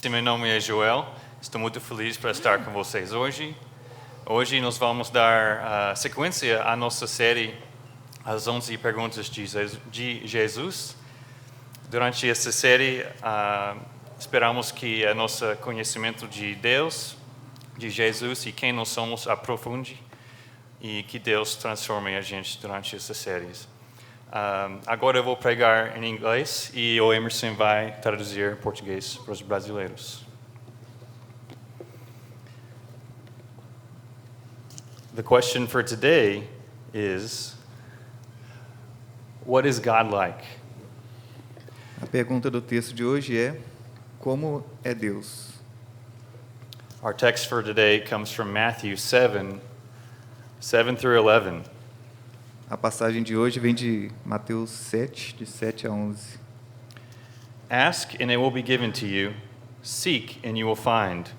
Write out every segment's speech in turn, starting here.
Meu nome é Joel, estou muito feliz para estar com vocês hoje. Hoje nós vamos dar sequência à nossa série As 11 Perguntas de Jesus. Durante essa série, esperamos que o nosso conhecimento de Deus, de Jesus e quem nós somos aprofunde e que Deus transforme a gente durante essa série. Agora eu vou pregar em inglês e o Emerson vai traduzir em português para os brasileiros. The question for today is, what is God like? A pergunta do texto de hoje é: como é Deus? Our text for today comes from Matthew 7 through 11. A passagem de hoje vem de Mateus 7, de 7 a 11. Ask and it will be given to you. Seek and you will find.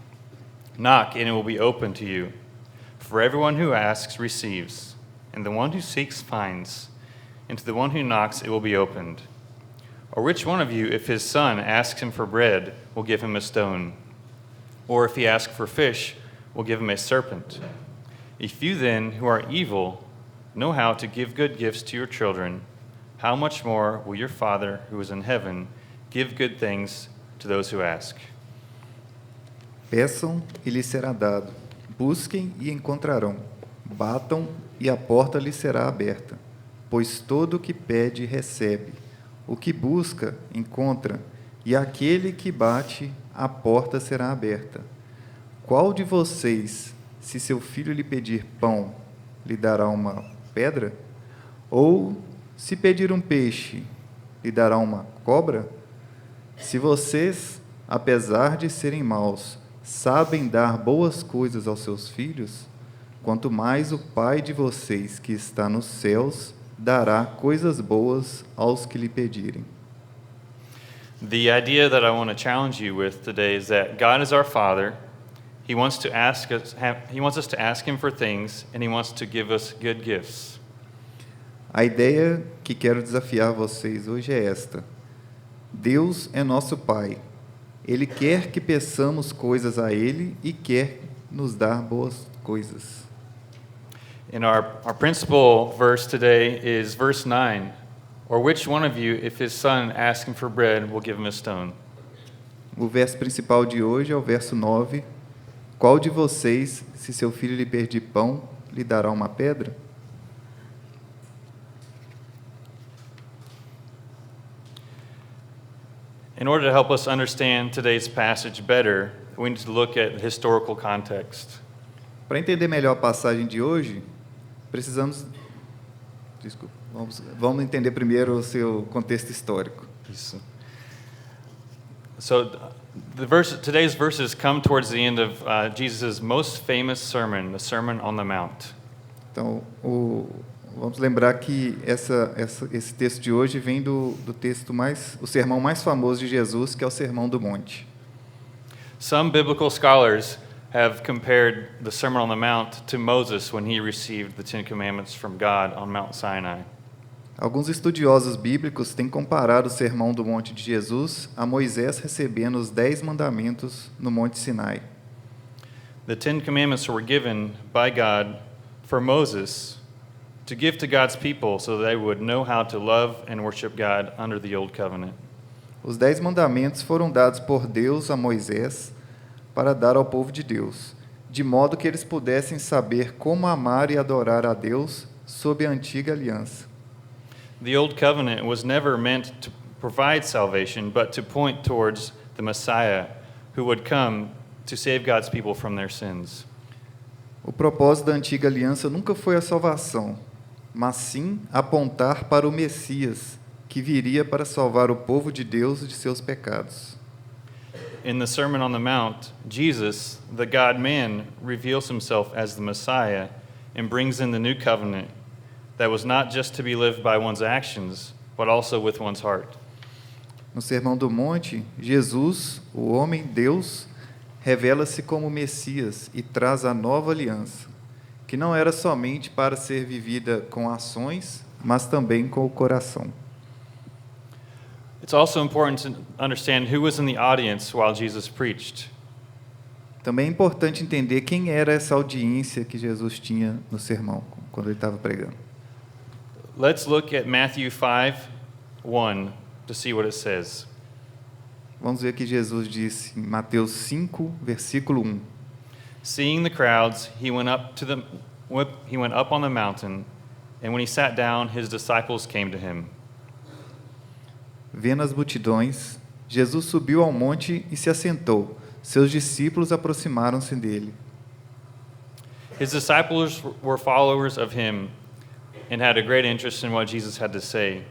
Knock and it will be opened to you. For everyone who asks receives, and the one who seeks finds, and to the one who knocks it will be opened. Or which one of you, if his son asks him for bread, will give him a stone? Or if he asks for fish, will give him a serpent? If you then, who are evil, know how to give good gifts to your children, how much more will your Father who is in heaven give good things to those who ask? Peçam e lhes será dado. Busquem e encontrarão. Batam e a porta lhes será aberta. Pois todo o que pede, recebe. O que busca, encontra. E aquele que bate, a porta será aberta. Qual de vocês, se seu filho lhe pedir pão, lhe dará uma pedra? Ou, se pedir um peixe, lhe dará uma cobra? Se vocês, apesar de serem maus, sabem dar boas coisas aos seus filhos, quanto mais o Pai de vocês, que está nos céus, dará coisas boas aos que lhe pedirem. The idea that I want to challenge you with today is that God is our Father. He wants us to ask Him for things, and He wants to give us good gifts. A ideia que quero desafiar vocês hoje é esta: Deus é nosso Pai. Ele quer que peçamos coisas a Ele e quer nos dar boas coisas. And our principal verse today is verse 9. Or which one of you, if his son asks him for bread, will give him a stone? O verso principal de hoje é o verso 9. Qual de vocês, se seu filho lhe pedir pão, lhe dará uma pedra? In order to help us understand today's passage better, we need to look at the historical context. Para entender melhor a passagem de hoje, vamos entender primeiro o seu contexto histórico. Isso. So, today's verses come towards the end of Jesus' most famous sermon, the Sermon on the Mount. Então, vamos lembrar que esse texto de hoje vem do o sermão mais famoso de Jesus, que é o Sermão do Monte. Some biblical scholars have compared the Sermon on the Mount to Moses when he received the Ten Commandments from God on Mount Sinai. Alguns estudiosos bíblicos têm comparado o Sermão do Monte de Jesus a Moisés recebendo os 10 mandamentos no Monte Sinai. The Ten Commandments were given by God for Moses to give to God's people so that they would know how to love and worship God under the Old Covenant. Os 10 mandamentos foram dados por Deus a Moisés para dar ao povo de Deus, de modo que eles pudessem saber como amar e adorar a Deus sob a antiga aliança. The Old Covenant was never meant to provide salvation, but to point towards the Messiah who would come to save God's people from their sins. O propósito da antiga aliança nunca foi a salvação, mas sim apontar para o Messias, que viria para salvar o povo de Deus de seus pecados. In the Sermon on the Mount, Jesus, the God-man, reveals himself as the Messiah and brings in the new covenant that was not just to be lived by one's actions, but also with one's heart. No Sermão do Monte, Jesus, o homem Deus, revela-se como Messias e traz a nova aliança, que não era somente para ser vivida com ações, mas também com o coração. It's also important to understand who was in the audience while Jesus preached. Também é importante entender quem era essa audiência que Jesus tinha no sermão, quando ele estava pregando. Let's look at Matthew 5:1 to see what it says. Vamos ver que Jesus disse em Mateus 5, versículo 1. Seeing the crowds, he went up on the mountain, and when he sat down, his disciples came to him. Vendo as multidões, Jesus subiu ao monte e se assentou. Seus discípulos aproximaram-se dele. His disciples were followers of him and had a great interest in what Jesus had to say,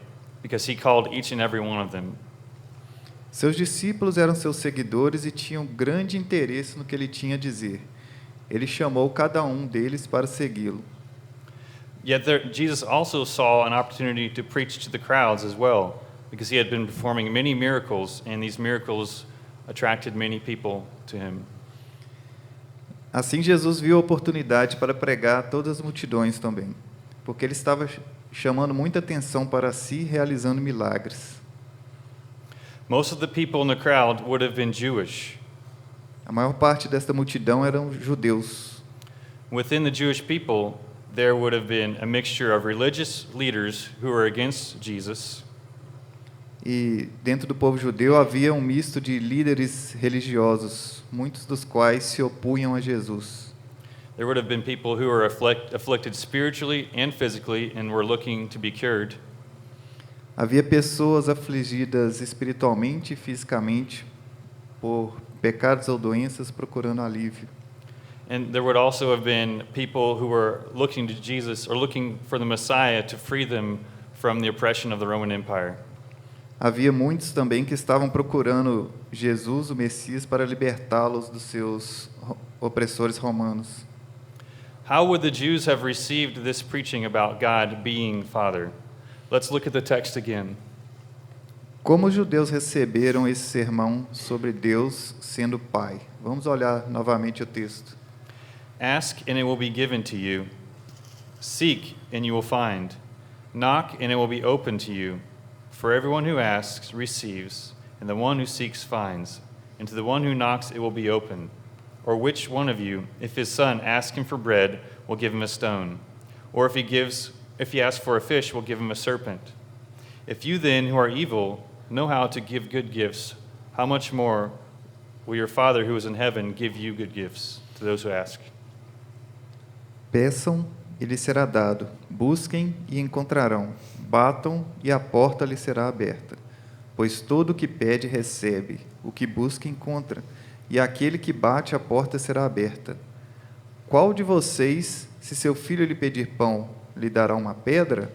because he called each and every one of them. Seus discípulos eram seus seguidores e tinham grande interesse no que ele tinha a dizer. Ele chamou cada um deles para segui-lo. Yet Jesus also saw an opportunity to preach to the crowds as well, because he had been performing many miracles, and these miracles attracted many people to him. Assim, Jesus viu a oportunidade para pregar a todas as multidões também, porque ele estava chamando muita atenção para si, realizando milagres. Most of the people in the crowd would have been Jewish. A maior parte desta multidão eram judeus. Within the Jewish people, there would have been a mixture of religious leaders who were against Jesus, E dentro do povo judeu havia um misto de líderes religiosos, muitos dos quais se opunham a Jesus. there would have been people who were afflicted spiritually and physically and were looking to be cured. Havia pessoas afligidas espiritualmente e fisicamente por pecados ou doenças procurando alívio. And there would also have been people who were looking to Jesus or looking for the Messiah to free them from the oppression of the Roman Empire. Havia muitos também que estavam procurando Jesus, o Messias, para libertá-los dos seus opressores romanos. How would the Jews have received this preaching about God being Father? Let's look at the text again. Como os judeus receberam esse sermão sobre Deus sendo Pai? Vamos olhar novamente o texto. Ask and it will be given to you. Seek and you will find. Knock and it will be opened to you. For everyone who asks receives, and the one who seeks finds, and to the one who knocks it will be opened. Or which one of you, if his son asks him for bread, will give him a stone? Or if he asks for a fish, will give him a serpent? If you then, who are evil, know how to give good gifts, how much more will your Father who is in heaven give you good gifts to those who ask? Peçam e lhes será dado. Busquem e encontrarão. Batam e a porta lhes será aberta. Pois todo o que pede recebe, o que busca encontra, e aquele que bate a porta será aberta. Qual de vocês, se seu filho lhe pedir pão, lhe dará uma pedra?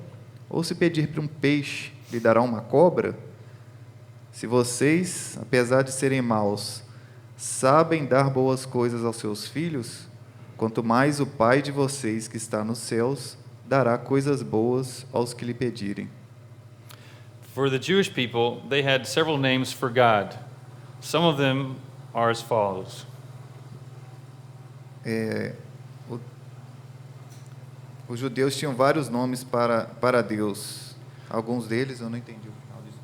Ou se pedir para um peixe, lhe dará uma cobra? Se vocês, apesar de serem maus, sabem dar boas coisas aos seus filhos, quanto mais o Pai de vocês que está nos céus dará coisas boas aos que lhe pedirem. For the Jewish people, they had several names for God. Some of them are as follows. Os judeus tinham vários nomes para Deus. Alguns deles eu não entendi o final disso.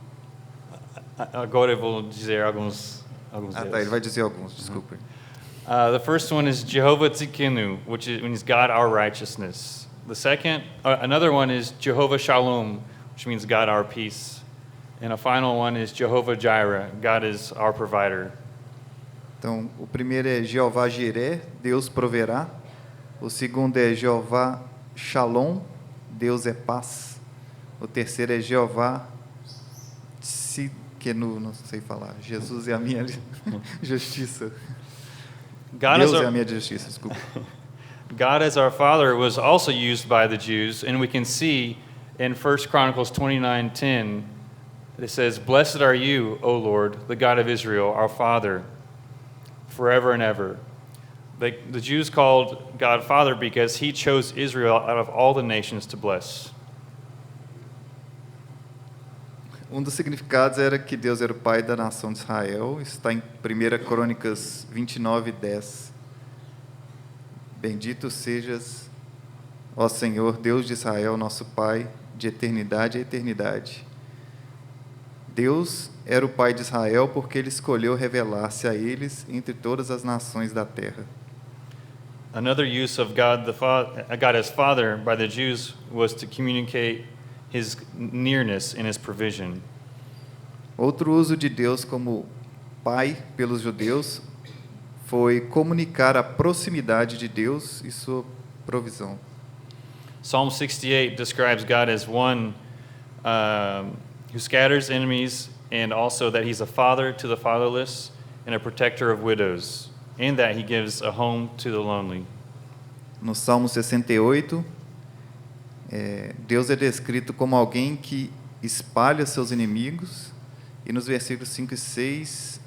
Agora eu vou dizer alguns Tá, ele deles. vai dizer alguns, desculpem. The first one is Jehovah Tzidkenu, which means God our righteousness. The second, another one is Jehovah Shalom, which means God our peace. And a final one is Jehovah Jireh, God is our provider. Então, o primeiro é Jeová Jiré, Deus proverá. O segundo é Jeová Shalom, Deus é paz. O terceiro é Jeová Tzidkenu, não sei falar. Jesus é a minha justiça. God Deus as é a our, minha justiça, desculpa. God as our Father was also used by the Jews, and we can see in 1 Chronicles 29:10, it says, "Blessed are you, O Lord, the God of Israel, our Father, forever and ever." The Jews called God Father because he chose Israel out of all the nations to bless. Um dos significados era que Deus era o pai da nação de Israel. Isso está em 1 Crônicas 29:10. Bendito sejas, ó Senhor, Deus de Israel, nosso Pai, de eternidade a eternidade. Deus era o Pai de Israel porque ele escolheu revelar-se a eles entre todas as nações da terra. Another use of God as Father by the Jews was to communicate his nearness and his provision. Outro uso de Deus como Pai pelos judeus foi comunicar a proximidade de Deus e sua provisão. Psalm 68 describes God as one who scatters enemies, and also that he's a father to the fatherless and a protector of widows, and that he gives a home to the lonely. No Salmo 68, Deus é descrito como alguém que espalha seus inimigos, e nos versículos 5 e 6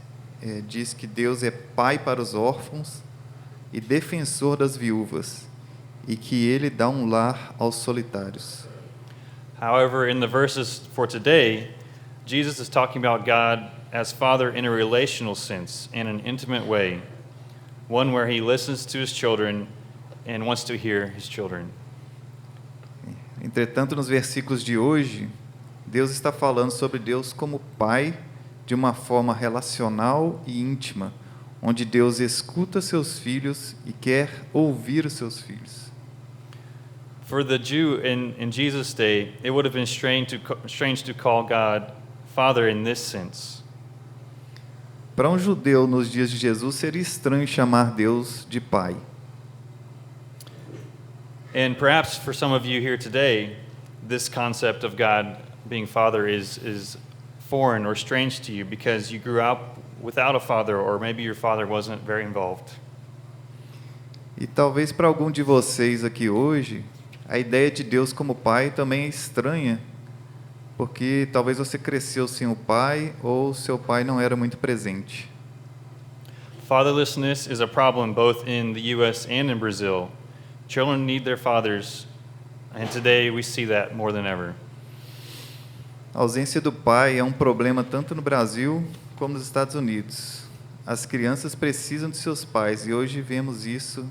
diz que Deus é pai para os órfãos e defensor das viúvas, e que ele dá um lar aos solitários. However, in the verses for today, Jesus is talking about God as Father in a relational sense, in an intimate way, one where he listens to his children and wants to hear his children. Entretanto, nos versículos de hoje, Deus está falando sobre Deus como Pai de uma forma relacional e íntima, onde Deus escuta seus filhos e quer ouvir os seus filhos. For the Jew in Jesus' day, it would have been strange to call God Father in this sense. Para um judeu nos dias de Jesus, seria estranho chamar Deus de Pai. And perhaps for some of you here today, this concept of God being Father is foreign or strange to you because you grew up without a father, or maybe your father wasn't very involved. E talvez para algum de vocês aqui hoje, a ideia de Deus como Pai também é estranha, porque talvez você cresceu sem o pai ou seu pai não era muito presente. Fatherlessness is a problem both in the U.S. and in Brazil. Children need their fathers, and today we see that more than ever. A ausência do pai é um problema tanto no Brasil como nos Estados Unidos. As crianças precisam de seus pais e hoje vemos isso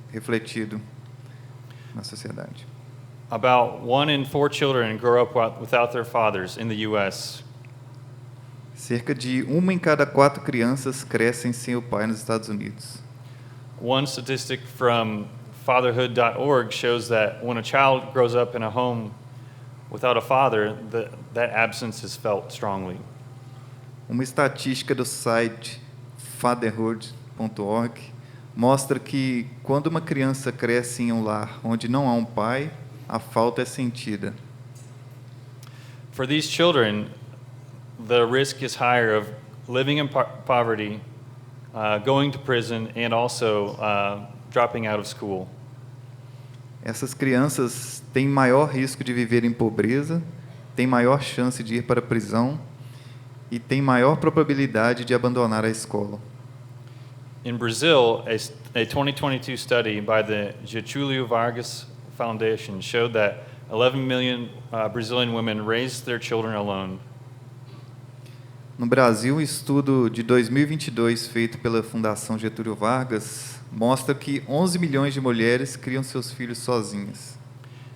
refletido na sociedade. About 1 in 4 children grow up without their fathers in the U.S. Cerca de 1 em cada 4 crianças crescem sem o pai nos Estados Unidos. One statistic from fatherhood.org shows that when a child grows up in a home without a father, that absence is felt strongly. Uma estatística do site fatherhood.org mostra que quando uma criança cresce em um lar onde não há um pai, a falta é sentida. For these children, the risk is higher of living in poverty, going to prison, and also dropping out of school. Essas crianças têm maior risco de viver em pobreza, têm maior chance de ir para a prisão e têm maior probabilidade de abandonar a escola. In Brazil, a 2022 study by the Getúlio Vargas Foundation showed that 11 million Brazilian women raised their children alone. No Brasil, um estudo de 2022 feito pela Fundação Getúlio Vargas mostra que 11 milhões de mulheres criam seus filhos sozinhas.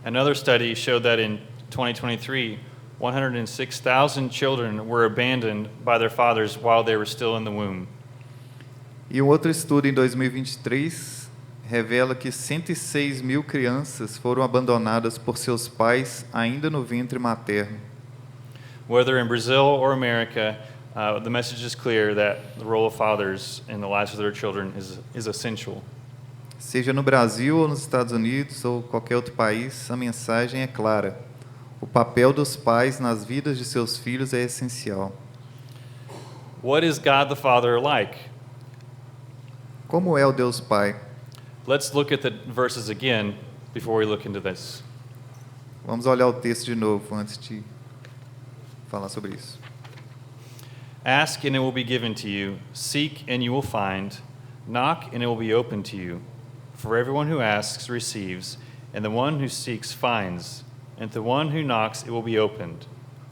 Another study showed that in 2023, 106,000 children were abandoned by their fathers while they were still in the womb. E um outro estudo em 2023 revela que 106 mil crianças foram abandonadas por seus pais ainda no ventre materno. Whether in Brazil or America, the message is clear that the role of fathers in the lives of their children is essential. Seja no Brasil ou nos Estados Unidos ou qualquer outro país, a mensagem é clara. O papel dos pais nas vidas de seus filhos é essencial. What is God the Father like? Como é o Deus Pai? Let's look at the verses again before we look into this. Vamos olhar o texto de novo antes de falar sobre isso. Ask and it will be given to you. Seek and you will find. Knock and it will be opened to you. For everyone who asks receives, and the one who seeks finds, and to the one who knocks it will be opened.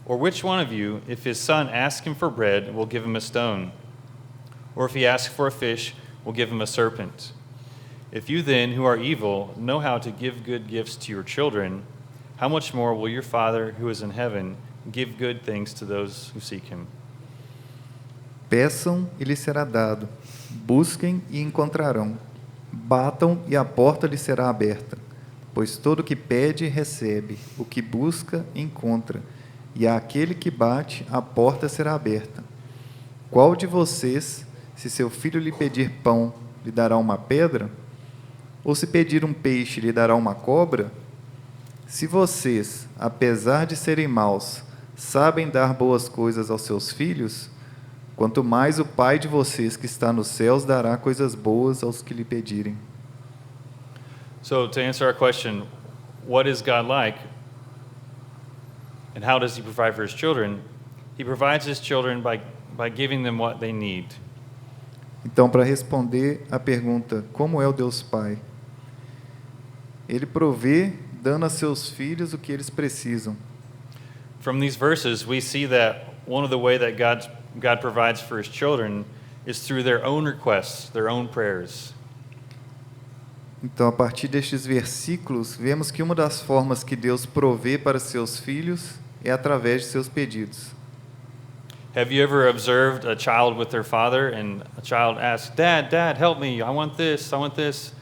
Or which one of you, if his son asks him for bread, will give him a stone? Or if he asks for a fish, will give him a serpent? If you then, who are evil, know how to give good gifts to your children, how much more will your Father who is in heaven give good things to those who seek him. Peçam e lhes será dado. Busquem e encontrarão. Batam e a porta lhes será aberta. Pois todo o que pede, recebe. O que busca, encontra. E àquele que bate, a porta será aberta. Qual de vocês, se seu filho lhe pedir pão, lhe dará uma pedra? Ou se pedir um peixe, lhe dará uma cobra? Se vocês, apesar de serem maus, sabem dar boas coisas aos seus filhos, quanto mais o Pai de vocês que está nos céus dará coisas boas aos que lhe pedirem. So to answer our question, what is God like? And how does he provide for his children? He provides his children by giving them what they need. Então, para responder à pergunta, como é o Deus Pai? Ele provê, dando a seus filhos o que eles precisam. From these verses, we see that one of the way that God provides for his children is through their own requests, their own prayers. Então, a partir destes versículos, vemos que uma das formas que Deus provê para seus filhos é através de seus pedidos. Have you ever observed a child with their father and a child asks, Dad, help me, I want this, I want this.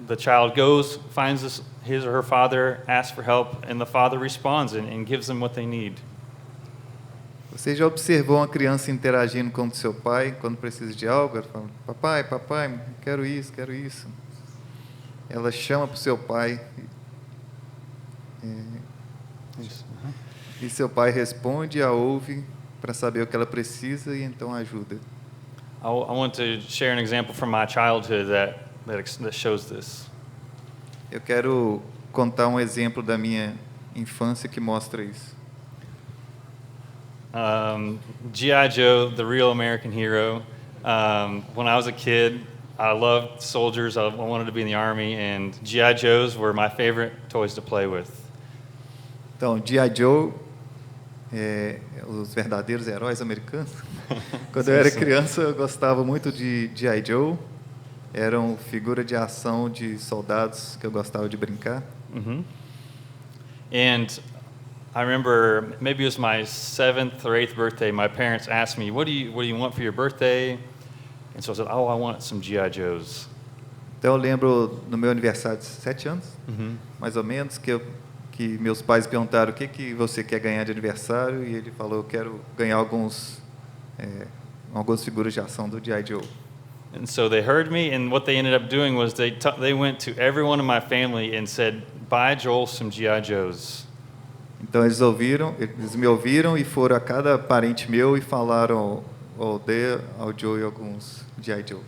The child goes, finds his or her father, asks for help, and the father responds and gives them what they need. Você já observou uma criança interagindo com o seu pai quando precisa de algo? Ela fala, papai, quero isso, quero isso. Ela chama para o seu pai e seu pai responde, a ouve para saber o que ela precisa e então ajuda. I want to share an example from my childhood that shows this. Eu quero contar um exemplo da minha infância que mostra isso. G.I. Joe, the real American hero. When I was a kid, I loved soldiers. I wanted to be in the army, and G.I. Joes were my favorite toys to play with. Então, G.I. Joe, os verdadeiros heróis americanos. Quando eu era criança, eu gostava muito de G.I. Joe. Eram figura de ação de soldados que eu gostava de brincar. Mm-hmm. And I remember maybe it was my 7th or 8th birthday. My parents asked me, "What do you want for your birthday?" And so I said, "Oh, I want some G.I. Joes." Então eu lembro no meu aniversário de 7 anos, Mm-hmm. mais ou menos, que meus pais perguntaram o que você quer ganhar de aniversário e ele falou, eu quero ganhar algumas figuras de ação do G.I. Joe. And so they heard me, and what they ended up doing was they went to everyone in my family and said, "Buy Joel some G.I. Joes." Então eles me ouviram e foram a cada parente meu e falaram, dê ao Joe alguns G.I. Joe.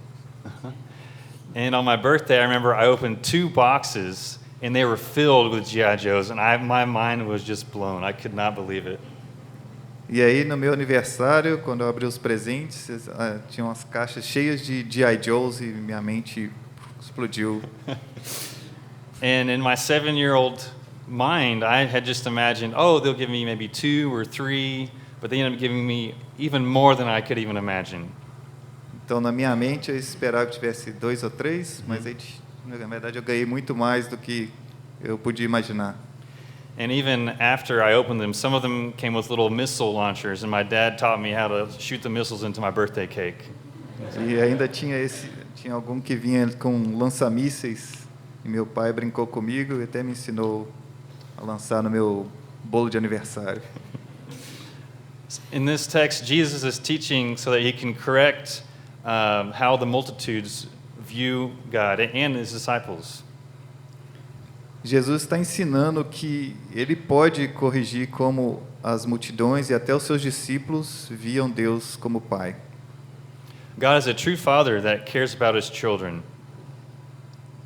And on my birthday, I remember I opened 2 boxes, and they were filled with G.I. Joes, and my mind was just blown. I could not believe it. E aí, no meu aniversário, quando eu abri os presentes, tinha umas caixas cheias de G.I. Joes e minha mente explodiu. And in my 7-year-old mind, I had just imagined, they'll give me maybe 2 or 3, but they ended up giving me even more than I could even imagine. Então, na minha mente, eu esperava que tivesse 2 ou 3, mas aí, na verdade, eu ganhei muito mais do que eu podia imaginar. And even after I opened them, some of them came with little missile launchers, and my dad taught me how to shoot the missiles into my birthday cake. E ainda tinha algum que vinha com lança-mísseis, e meu pai brincou comigo e até me ensinou a lançar no meu bolo de aniversário. In this text, Jesus is teaching so that he can correct how the multitudes view God and his disciples. Jesus está ensinando que ele pode corrigir como as multidões e até os seus discípulos viam Deus como Pai. God is a true father that cares about his children.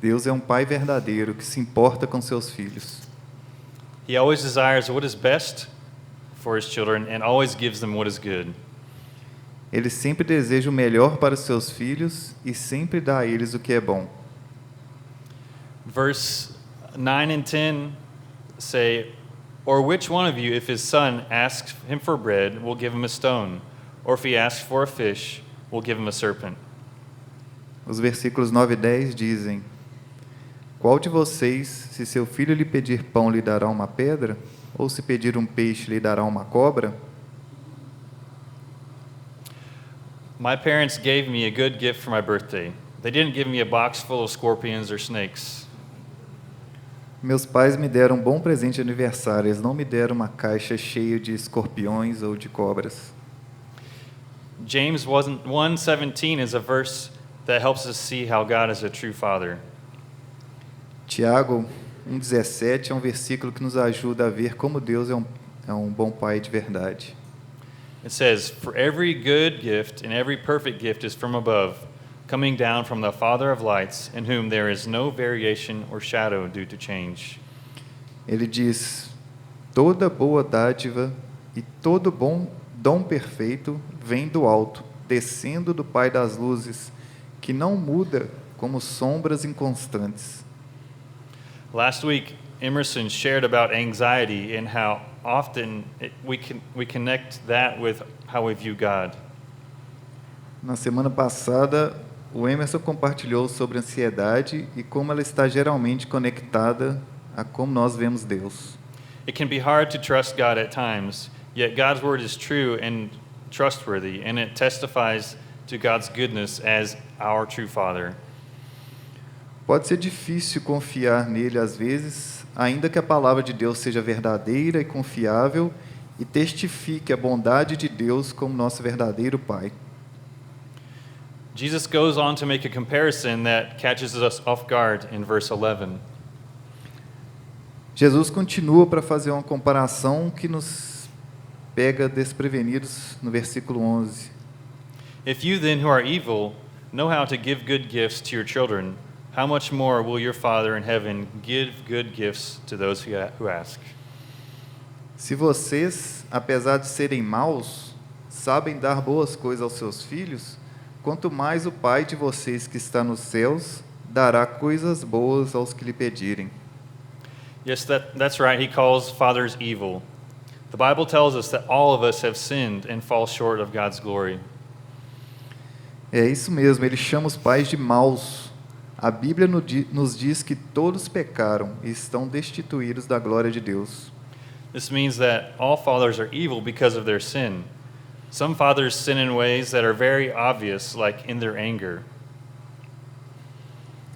Deus é um Pai verdadeiro que se importa com seus filhos. He always desires what is best for his children and always gives them what is good. Ele sempre deseja o melhor para os seus filhos e sempre dá a eles o que é bom. Verse 9 and 10 say, "Or which one of you, if his son asks him for bread, will give him a stone? Or if he asks for a fish, will give him a serpent?" Os versículos 9 e 10 dizem, qual de vocês, se seu filho lhe pedir pão, lhe dará uma pedra? Ou se pedir um peixe, lhe dará uma cobra? My parents gave me a good gift for my birthday. They didn't give me a box full of scorpions or snakes. Meus pais me deram um bom presente de aniversário. Eles não me deram uma caixa cheia de escorpiões ou de cobras. James 1:17 is a verse that helps us see how God is a true father. Tiago 1,17 é um versículo que nos ajuda a ver como Deus é um bom pai de verdade. It says, "For every good gift and every perfect gift is from above, coming down from the Father of lights, in whom there is no variation or shadow due to change." Ele diz: toda boa dádiva e todo bom dom perfeito vem do alto, descendo do Pai das luzes, que não muda como sombras inconstantes. Last week, Emerson shared about anxiety and how often we connect that with how we view God. Na semana passada, o Emerson compartilhou sobre ansiedade e como ela está geralmente conectada a como nós vemos Deus. It can be hard to trust God at times, yet God's word is true and trustworthy, and it testifies to God's goodness as our true Father. Pode ser difícil confiar nele às vezes, ainda que a palavra de Deus seja verdadeira e confiável e testifique a bondade de Deus como nosso verdadeiro Pai. Jesus goes on to make a comparison that catches us off guard in verse 11. Jesus continua para fazer uma comparação que nos pega desprevenidos no versículo 11. If you then who are evil know how to give good gifts to your children, how much more will your Father in heaven give good gifts to those who ask? Se vocês, apesar de serem maus, sabem dar boas coisas aos seus filhos, quanto mais o Pai de vocês que está nos céus dará coisas boas aos que lhe pedirem. Yes, that's right. He calls fathers evil. The Bible tells us that all of us have sinned and fall short of God's glory. É isso mesmo, ele chama os pais de maus. A Bíblia nos diz que todos pecaram e estão destituídos da glória de Deus. This means that all fathers are evil because of their sin. Some fathers sin in ways that are very obvious, like in their anger.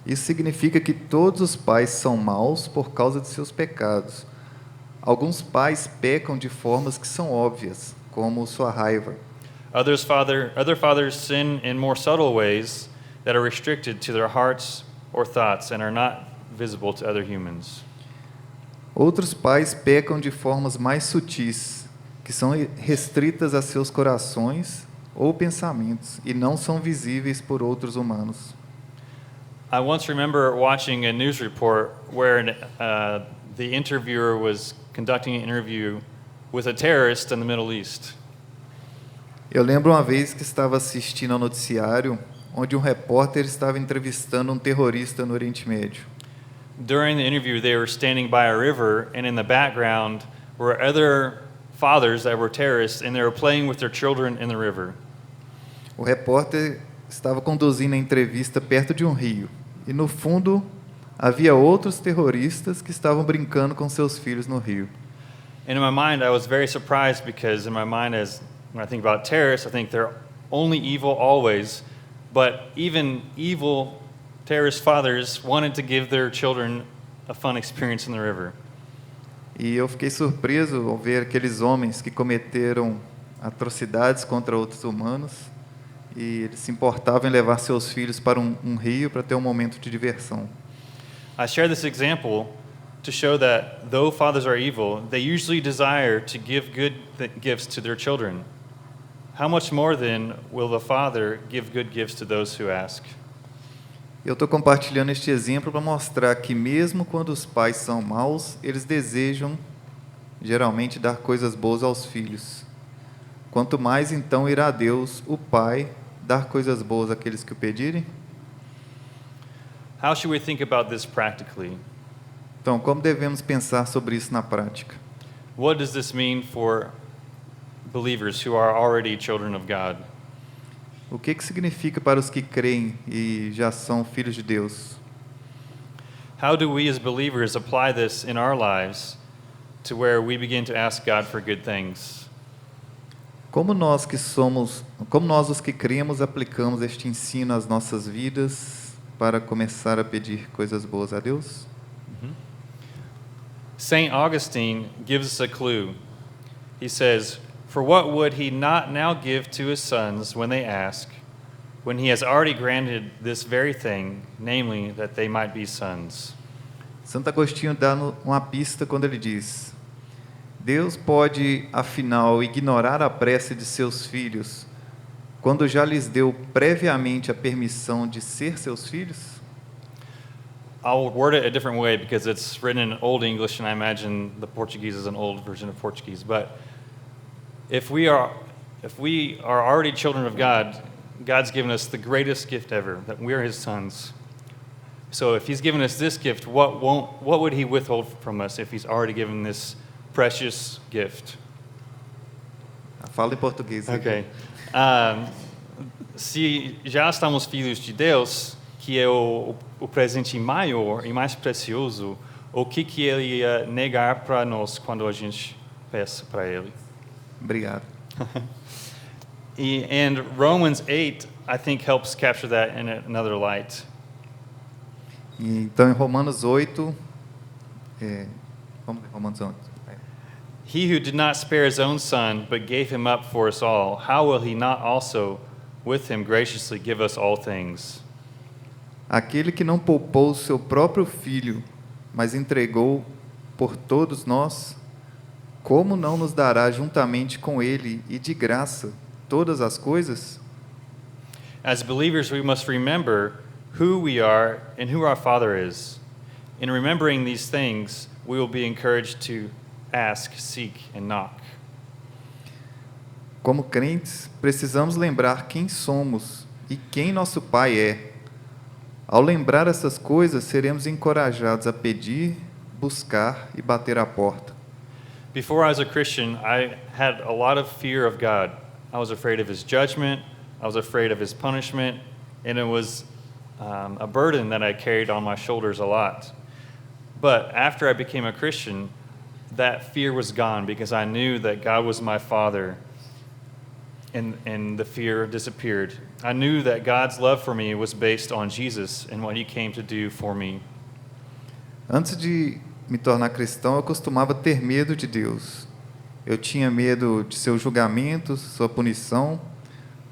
Isso significa que todos os pais são maus por causa de seus pecados. Alguns pais pecam de formas que são óbvias, como sua raiva. Other fathers sin in more subtle ways that are restricted to their hearts or thoughts and are not visible to other humans. Outros pais pecam de formas mais sutis, que são restritas a seus corações ou pensamentos e não são visíveis por outros humanos. I once remember watching a news report where the interviewer was conducting an interview with a terrorist in the Middle East. Eu lembro uma vez que estava assistindo ao noticiário onde um repórter estava entrevistando um terrorista no Oriente Médio. During the interview, they were standing by a river, and in the background were other fathers that were terrorists, and they were playing with their children in the river. O repórter estava conduzindo a entrevista perto de um rio, e no fundo havia outros terroristas que estavam brincando com seus filhos no rio. And in my mind, I was very surprised because in my mind, when I think about terrorists, I think they're only evil always, but even evil terrorist fathers wanted to give their children a fun experience in the river. E eu fiquei surpreso ao ver aqueles homens que cometeram atrocidades contra outros humanos e eles se importavam em levar seus filhos para um rio para ter um momento de diversão. I share this example to show that though fathers are evil, they usually desire to give good gifts to their children. How much more then will the Father give good gifts to those who ask? Eu estou compartilhando este exemplo para mostrar que mesmo quando os pais são maus, eles desejam geralmente dar coisas boas aos filhos. Quanto mais então irá Deus, o Pai, dar coisas boas àqueles que o pedirem? How should we think about this practically? Então, como devemos pensar sobre isso na prática? What does this mean for believers who are already children of God? O que significa para os que creem e já são filhos de Deus? How do we as believers apply this in our lives to where we begin to ask God for good things. Como nós os que cremos aplicamos este ensino às nossas vidas para começar a pedir coisas boas a Deus? St. Augustine gives us a clue. He says, "For what would he not now give to his sons when they ask, when he has already granted this very thing, namely, that they might be sons?" Santo Agostinho dá uma pista quando ele diz: Deus pode, afinal, ignorar a prece de seus filhos quando já lhes deu previamente a permissão de ser seus filhos? I'll word it a different way because it's written in Old English, and I imagine the Portuguese is an old version of Portuguese. But if we are already children of God, God's given us the greatest gift ever, that we are His sons. So if He's given us this gift, what would He withhold from us if He's already given this precious gift? Fala em português. Ok. Se já estamos filhos de Deus, que é o presente maior e mais precioso, o que Ele ia negar para nós quando a gente peça para Ele? Obrigado. And Romans 8, I think, helps capture that in another light. Então, em Romanos 8, vamos ler Romanos 8. He who did not spare his own son, but gave him up for us all, how will he not also with him graciously give us all things? Aquele que não poupou o seu próprio filho, mas entregou por todos nós, como não nos dará juntamente com ele e de graça todas as coisas? As believers, we must remember who we are and who our Father is. In remembering these things, we will be encouraged to ask, seek, and knock. Como crentes, precisamos lembrar quem somos e quem nosso Pai é. Ao lembrar essas coisas, seremos encorajados a pedir, buscar e bater à porta. Before I was a Christian, I had a lot of fear of God. I was afraid of His judgment, I was afraid of His punishment, and it was a burden that I carried on my shoulders a lot. But after I became a Christian, that fear was gone because I knew that God was my Father, and the fear disappeared. I knew that God's love for me was based on Jesus and what He came to do for me. Antes de me tornar cristão, eu costumava ter medo de Deus. Eu tinha medo de seu julgamento, sua punição,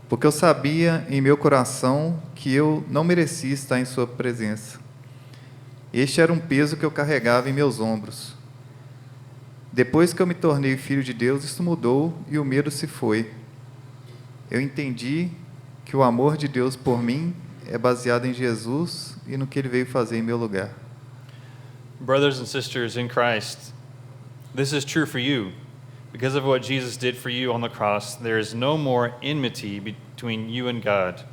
porque eu sabia em meu coração que eu não merecia estar em sua presença. Este era um peso que eu carregava em meus ombros. Depois que eu me tornei filho de Deus, isso mudou e o medo se foi. Eu entendi que o amor de Deus por mim é baseado em Jesus e no que Ele veio fazer em meu lugar. Brothers and sisters in Christ, this is true for you. Because of what Jesus did for you on the cross, there is no more enmity between you and God.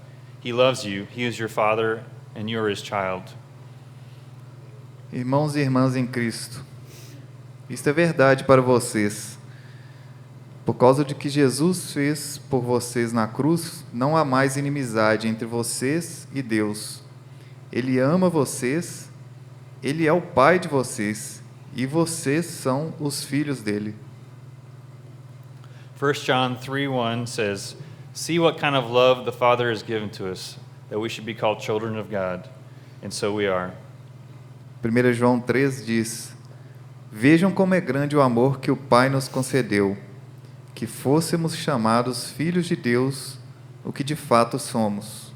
He loves you, He is your Father, and you are His child. Irmãos e irmãs em Cristo, isto é verdade para vocês. Por causa de que Jesus fez por vocês na cruz, não há mais inimizade entre vocês e Deus. Ele ama vocês, Ele é o Pai de vocês, e vocês são os filhos dele. 1 John 3:1 says, "See what kind of love the Father has given to us, that we should be called children of God, and so we are." 1 João 3 diz: Vejam como é grande o amor que o Pai nos concedeu, que fôssemos chamados filhos de Deus, o que de fato somos.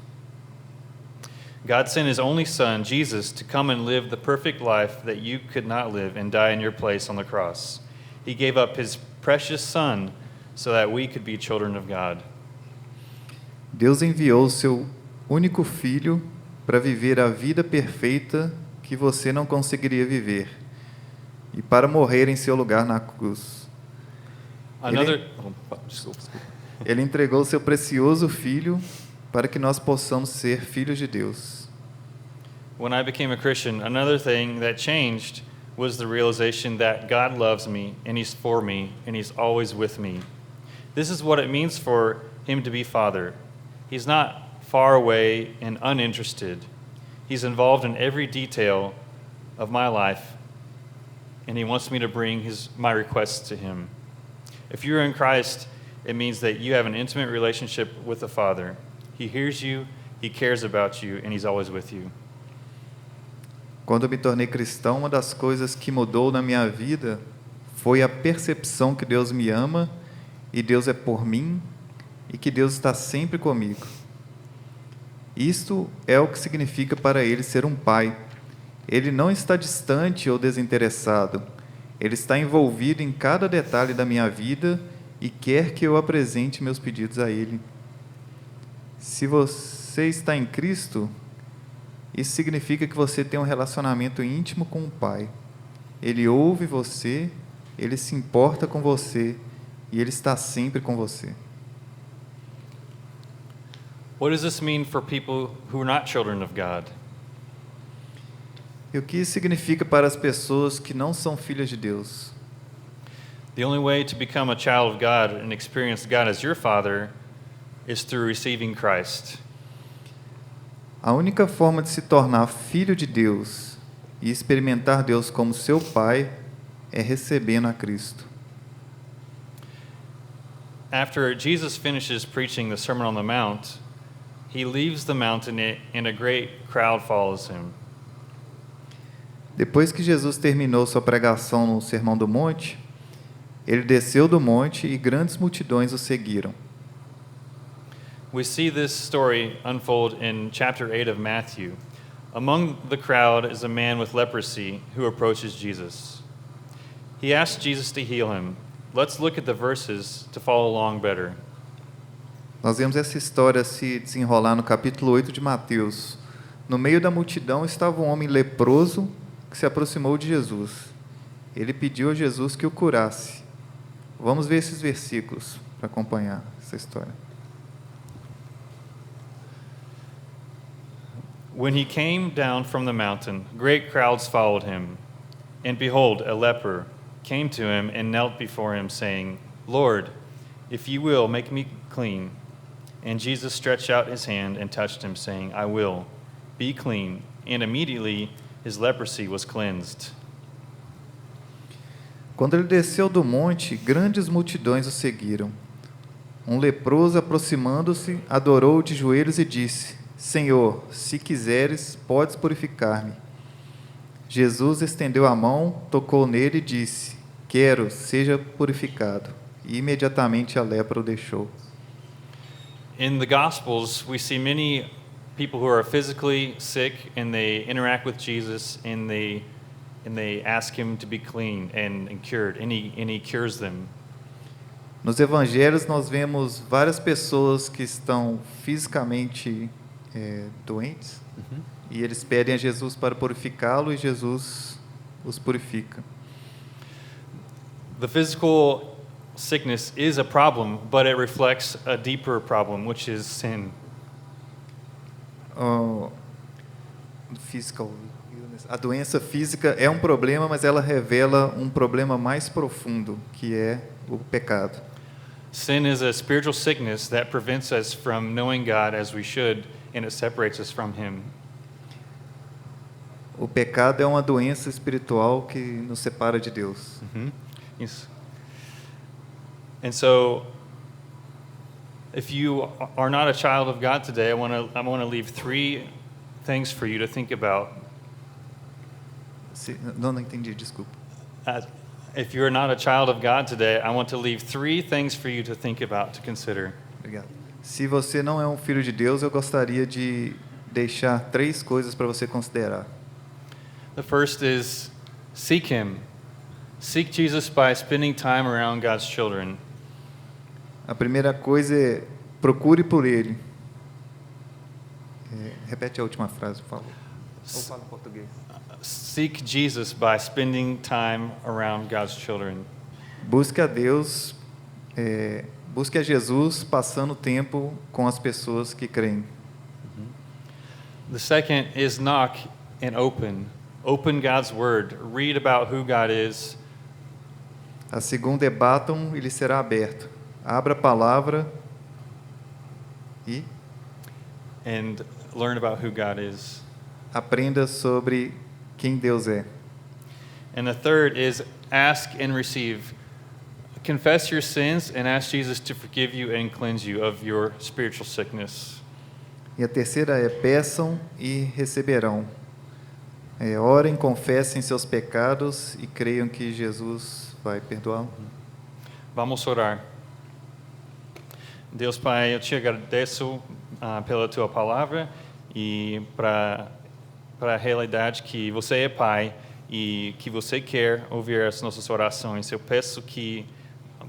God sent His only Son, Jesus, to come and live the perfect life that you could not live and die in your place on the cross. He gave up His precious Son so that we could be children of God. Deus enviou o seu único filho para viver a vida perfeita que você não conseguiria viver e para morrer em seu lugar na cruz. Ele entregou seu precioso filho para que nós possamos ser filhos de Deus. When I became a Christian, another thing that changed was the realization that God loves me and He's for me and He's always with me. This is what it means for Him to be Father. He's not far away and uninterested. He's involved in every detail of my life, and he wants me to bring my requests to him. If you're in Christ, it means that you have an intimate relationship with the Father. He hears you, he cares about you, and he's always with you. Quando eu me tornei cristão, uma das coisas que mudou na minha vida foi a percepção que Deus me ama e Deus é por mim e que Deus está sempre comigo. Isto é o que significa para Ele ser um pai. Ele não está distante ou desinteressado. Ele está envolvido em cada detalhe da minha vida e quer que eu apresente meus pedidos a Ele. Se você está em Cristo, isso significa que você tem um relacionamento íntimo com o Pai. Ele ouve você, Ele se importa com você e Ele está sempre com você. What does this mean for people who are not children of God? E o que isso significa para as pessoas que não são filhas de Deus? The only way to become a child of God and experience God as your Father is through receiving Christ. A única forma de se tornar filho de Deus e experimentar Deus como seu Pai é recebendo a Cristo. After Jesus finishes preaching the Sermon on the Mount, he leaves the mountain and a great crowd follows him. Depois que Jesus terminou sua pregação no Sermão do Monte, ele desceu do monte e grandes multidões o seguiram. We see this story unfold in chapter 8 of Matthew. Among the crowd is a man with leprosy who approaches Jesus. He asks Jesus to heal him. Let's look at the verses to follow along better. Nós vemos essa história se desenrolar no capítulo 8 de Mateus. No meio da multidão estava um homem leproso que se aproximou de Jesus. Ele pediu a Jesus que o curasse. Vamos ver esses versículos para acompanhar essa história. When he came down from the mountain, great crowds followed him. And behold, a leper came to him and knelt before him, saying, Lord, if you will, make me clean. And Jesus stretched out his hand and touched him, saying, I will, be clean. And immediately his leprosy was cleansed. Quando ele desceu do monte, grandes multidões o seguiram. Um leproso, aproximando-se, adorou-o de joelhos e disse, Senhor, se quiseres, podes purificar-me. Jesus estendeu a mão, tocou nele e disse, quero, seja purificado. E imediatamente a lepra o deixou. In the Gospels, we see many people who are physically sick and they interact with Jesus and they ask him to be clean and cured, and he cures them. Nos evangelhos nós vemos várias pessoas que estão fisicamente doentes e eles pedem a Jesus para purificá-lo e Jesus os purifica. The physical sickness is a problem, but it reflects a deeper problem, which is sin. A doença física é um problema, mas ela revela um problema mais profundo, que é o pecado. Sin is a spiritual sickness that prevents us from knowing God as we should, and it separates us from Him. O pecado é uma doença espiritual que nos separa de Deus. Yes. And so, if you are not a child of God today, I want to leave 3 things for you to think about. Não entendi, desculpa. If you're not a child of God today, I want to leave 3 things for you to think about, to consider. Obrigado. Se você não é um filho de Deus, eu gostaria de deixar 3 coisas para você considerar. The first is seek Him. Seek Jesus by spending time around God's children. A primeira coisa é procure por Ele. Repete a última frase, por favor. Ou fala em português. Seek Jesus by spending time around God's children. Busque a Deus, busque a Jesus passando tempo com as pessoas que creem. The second is knock and open. Open God's word. Read about who God is. A segunda é batam e lhe será aberto. Abra a palavra e And learn about who God is. aprenda sobre quem Deus é. And the third is ask and receive. Confess your sins and ask Jesus to forgive you and cleanse you of your spiritual sickness. E a terceira é peçam e receberão. Orem, confessem seus pecados e creiam que Jesus vai perdoar. Vamos orar. Deus Pai, eu te agradeço pela tua palavra e para a realidade que você é Pai e que você quer ouvir as nossas orações. Eu peço que,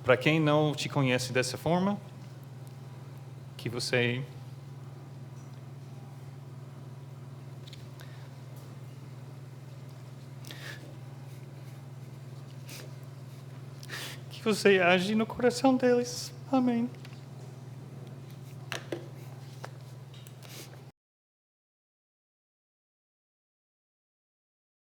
para quem não te conhece dessa forma, que você age no coração deles. Amém.